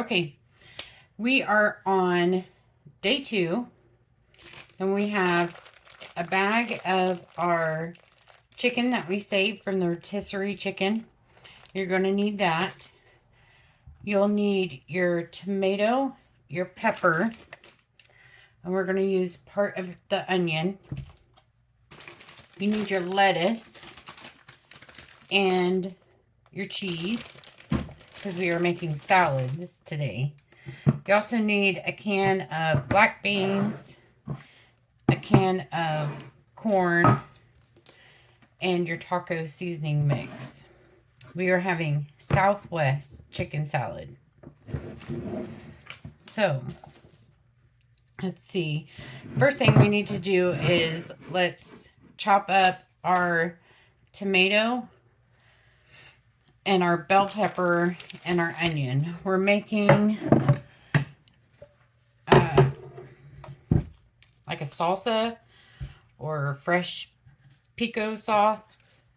Okay, we are on day 2, and we have a bag of our chicken that we saved from the rotisserie chicken. You're going to need that. You'll need your tomato, your pepper, and we're going to use part of the onion. You need your lettuce and your cheese, because we are making salads today. You also need a can of black beans, a can of corn, and your taco seasoning mix. We are having Southwest chicken salad. So, let's see. First thing we need to do is let's chop up our tomato and our bell pepper and our onion. We're making like a salsa or fresh pico sauce,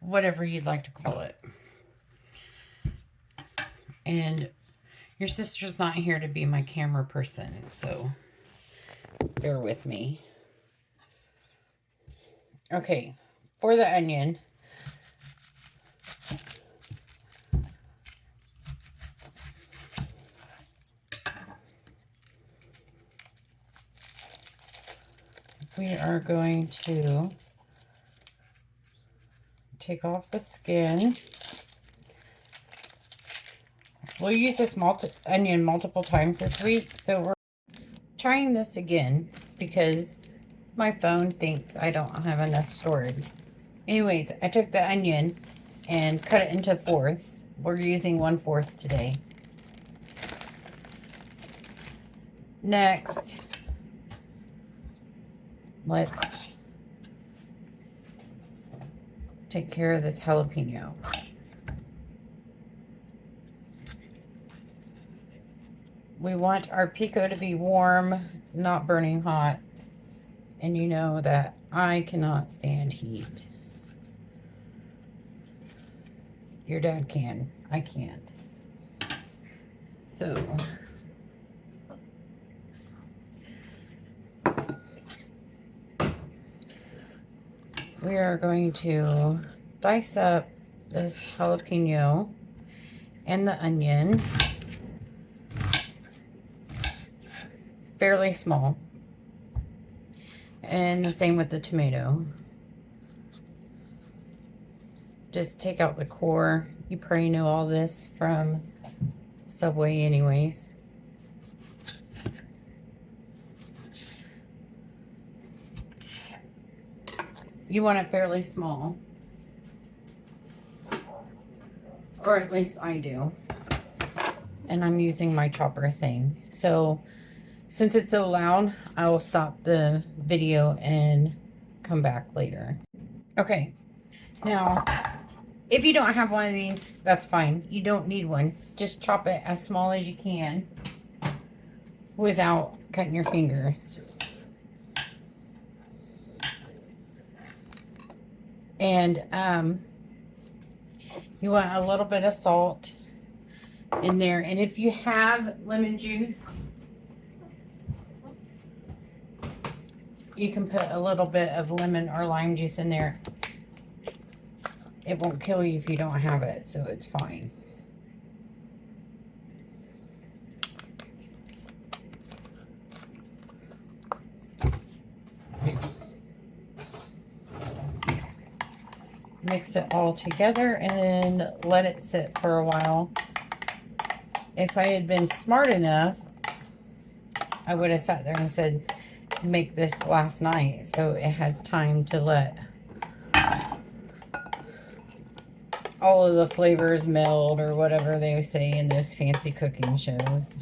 whatever you'd like to call it. And your sister's not here to be my camera person, so bear with me. Okay, for the onion, we are going to take off the skin. We'll use this onion multiple times this week, so we're trying this again because my phone thinks I don't have enough storage. Anyways, I took the onion and cut it into fourths. We're using 1/4 today. Next, let's take care of this jalapeno. We want our pico to be warm, not burning hot. And you know that I cannot stand heat. Your dad can. I can't. So, we are going to dice up this jalapeno and the onion fairly small. And the same with the tomato. Just take out the core. You probably know all this from Subway anyways. You want it fairly small. Or at least I do. And I'm using my chopper thing. So, since it's so loud, I will stop the video and come back later. Okay. Now, if you don't have one of these, that's fine. You don't need one. Just chop it as small as you can without cutting your fingers. And you want a little bit of salt in there. And if you have lemon juice, you can put a little bit of lemon or lime juice in there. It won't kill you if you don't have it, so it's fine. Mix it all together and let it sit for a while. If I had been smart enough, I would have sat there and said, make this last night so it has time to let all of the flavors meld, or whatever they say in those fancy cooking shows.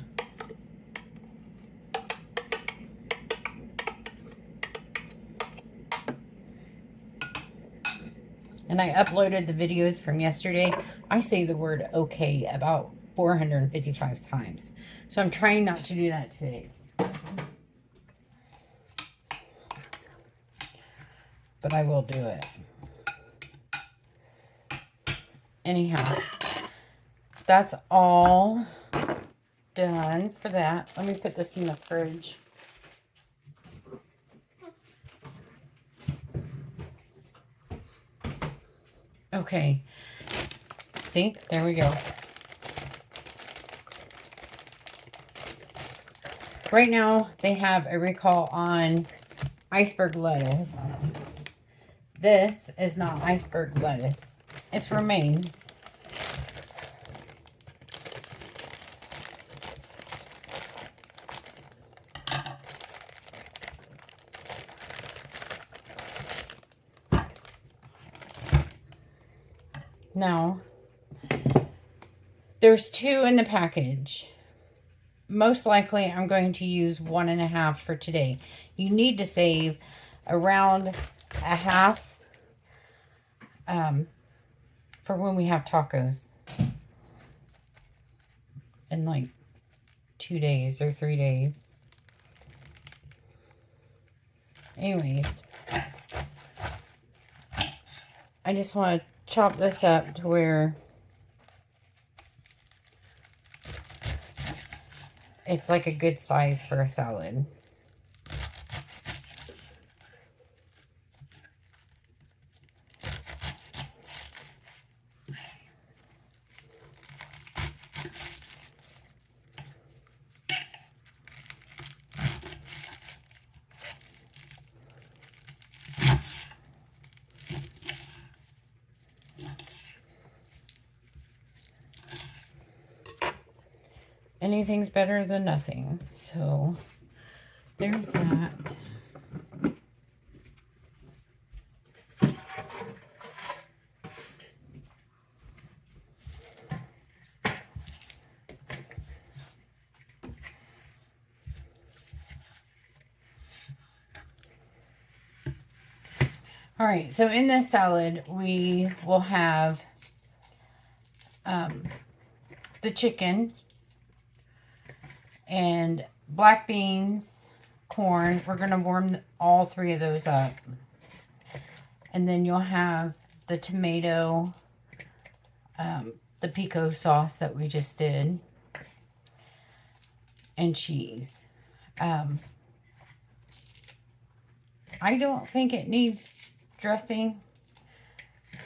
And I uploaded the videos from yesterday. I say the word okay about 455 times. So I'm trying not to do that today. But I will do it. Anyhow, that's all done for that. Let me put this in the fridge. Okay. See, there we go. Right now, they have a recall on iceberg lettuce. This is not iceberg lettuce. It's romaine. Now, there's 2 in the package. Most likely, I'm going to use 1.5 for today. You need to save around a half for when we have tacos in like 2 days or 3 days. Anyways, I just want to chop this up to where it's like a good size for a salad. Anything's better than nothing. So there's that. All right, so in this salad, we will have the chicken and black beans, corn. We're going to warm all 3 of those up. And then you'll have the tomato, the pico sauce that we just did, and cheese. I don't think it needs dressing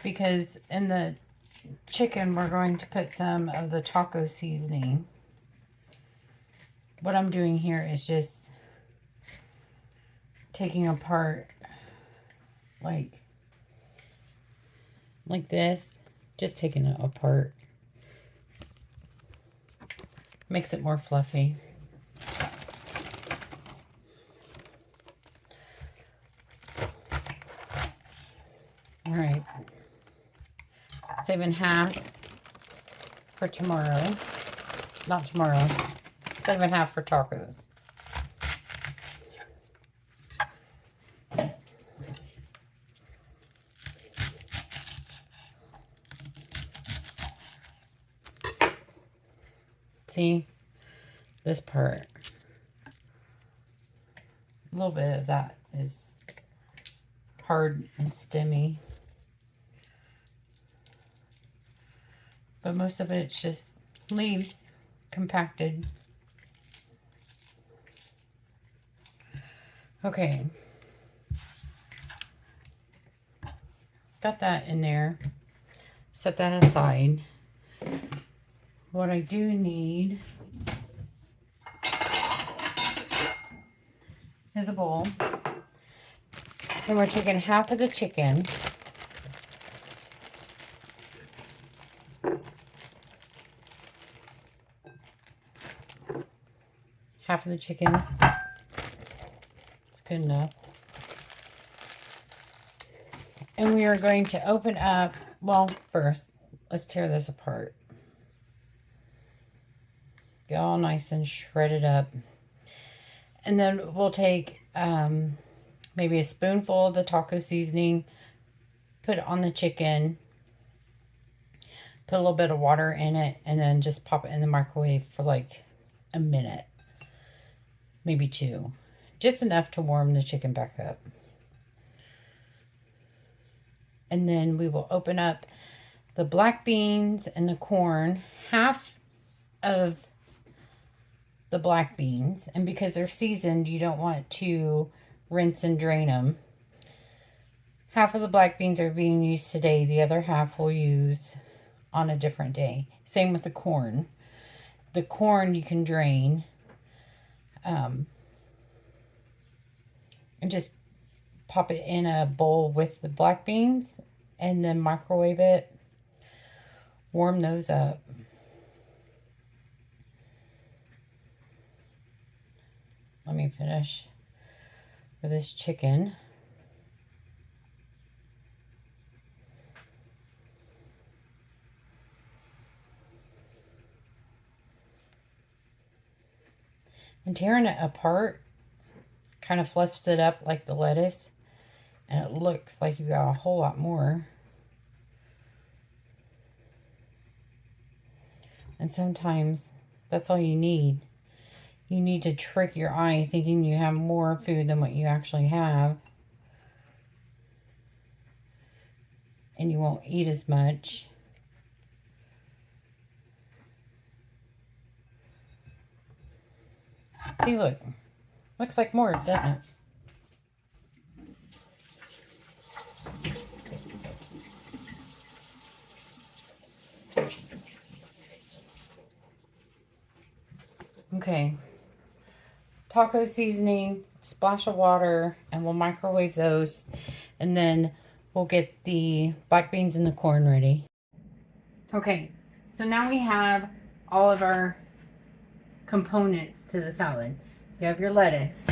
because in the chicken we're going to put some of the taco seasoning. What I'm doing here is just taking apart like this, just taking it apart. Makes it more fluffy. All right. Saving half for tomorrow. Not tomorrow. Saving half for tacos. See this part? A little bit of that is hard and stemmy. But most of it's just leaves compacted. Okay. Got that in there. Set that aside. What I do need is a bowl. And we're taking half of the chicken. Half of the chicken. It's good enough. And we are going to open up, well, first, let's tear this apart. Get all nice and shredded up. And then we'll take maybe a spoonful of the taco seasoning, put it on the chicken, put a little bit of water in it, and then just pop it in the microwave for like a minute. Maybe 2. Just enough to warm the chicken back up. And then we will open up the black beans and the corn. Half of the black beans. And because they're seasoned, you don't want to rinse and drain them. Half of the black beans are being used today. The other half we'll use on a different day. Same with the corn. The corn you can drain. And just pop it in a bowl with the black beans and then microwave it. Warm those up. Let me finish with this chicken. And tearing it apart kind of fluffs it up like the lettuce. And it looks like you got a whole lot more. And sometimes that's all you need. You need to trick your eye thinking you have more food than what you actually have. And you won't eat as much. See, look. Looks like more, doesn't it? Okay. Taco seasoning, splash of water, and we'll microwave those. And then we'll get the black beans and the corn ready. Okay, so now we have all of our components to the salad. You have your lettuce.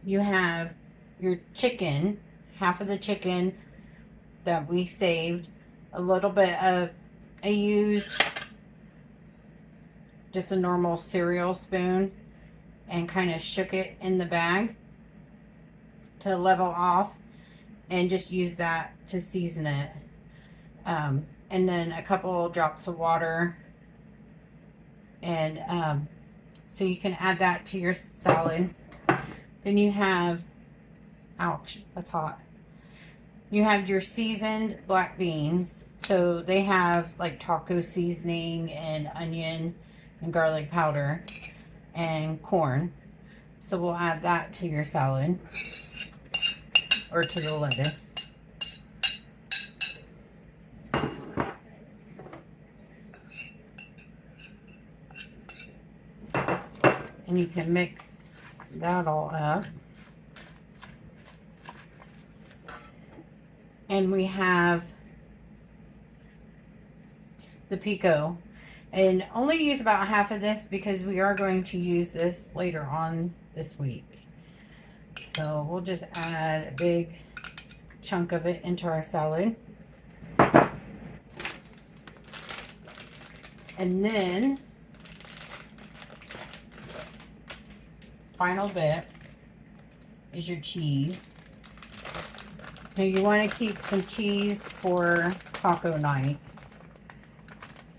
You have your chicken, half of the chicken that we saved. A little bit of, I used just a normal cereal spoon and kind of shook it in the bag to level off, and just use that to season it. And then a couple drops of water, and so you can add that to your salad. Then you have, ouch, that's hot. You have your seasoned black beans. So they have like taco seasoning and onion and garlic powder and corn. So we'll add that to your salad or to the lettuce. And you can mix that all up. And we have the pico. And only use about half of this because we are going to use this later on this week. So we'll just add a big chunk of it into our salad. And then, final bit is your cheese. Now you want to keep some cheese for taco night.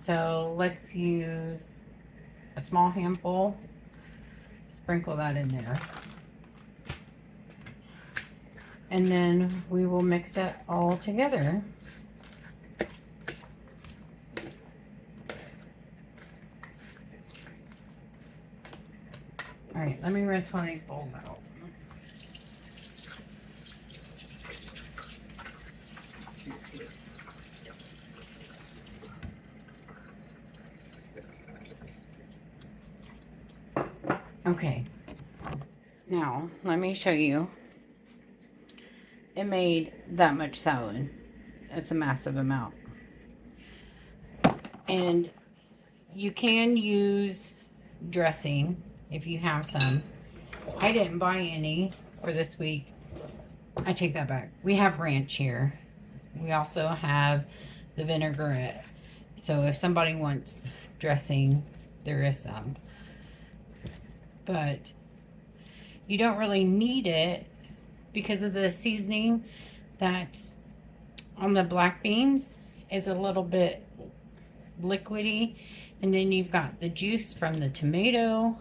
So let's use a small handful. Sprinkle that in there. And then we will mix it all together. All right, let me rinse one of these bowls out. Okay, now let me show you. It made that much salad. It's a massive amount. And you can use dressing if you have some. I didn't buy any for this week. I take that back. We have ranch here. We also have the vinaigrette. So if somebody wants dressing, there is some. But you don't really need it because of the seasoning that's on the black beans is a little bit liquidy. And then you've got the juice from the tomato.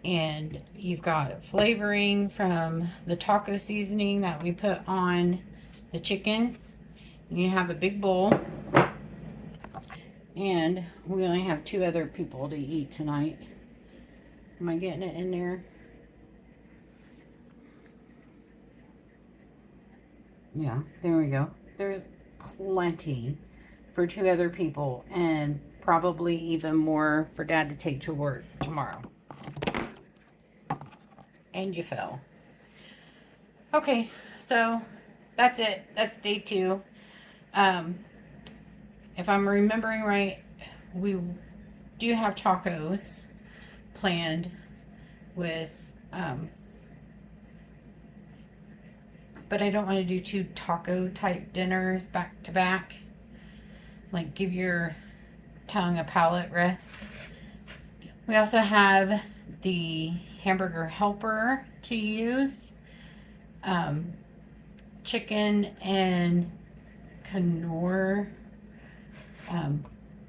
And you've got flavoring from the taco seasoning that we put on the chicken. And you have a big bowl. And we only have 2 other people to eat tonight. Am I getting it in there? Yeah, there we go. There's plenty for 2 other people, and probably even more for Dad to take to work tomorrow. And you fell. Okay, so that's it. That's day 2. If I'm remembering right, we do have tacos planned with, but I don't want to do 2 taco type dinners back to back. Like, give your tongue a palate rest. We also have the hamburger helper to use. Chicken and Knorr,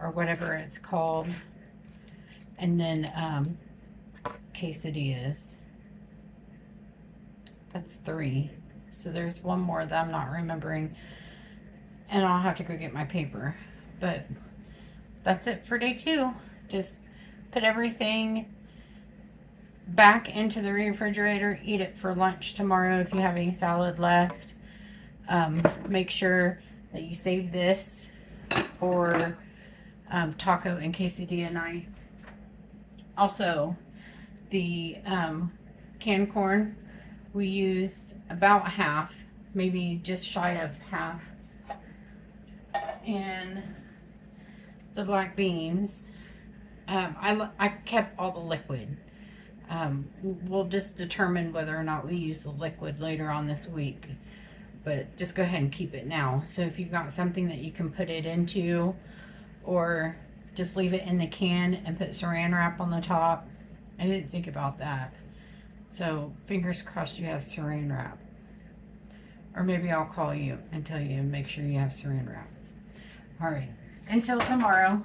or whatever it's called. And then quesadillas. That's 3. So there's one more that I'm not remembering. And I'll have to go get my paper. But that's it for day 2. Just put everything back into the refrigerator. Eat it for lunch tomorrow if you have any salad left. Make sure that you save this for taco and quesadilla night. Also, the canned corn, we used about half, maybe just shy of half. And the black beans, I kept all the liquid. We'll just determine whether or not we use the liquid later on this week. But just go ahead and keep it now. So if you've got something that you can put it into, or just leave it in the can and put saran wrap on the top. I didn't think about that. So fingers crossed you have saran wrap. Or maybe I'll call you and tell you to make sure you have saran wrap. All right. Until tomorrow.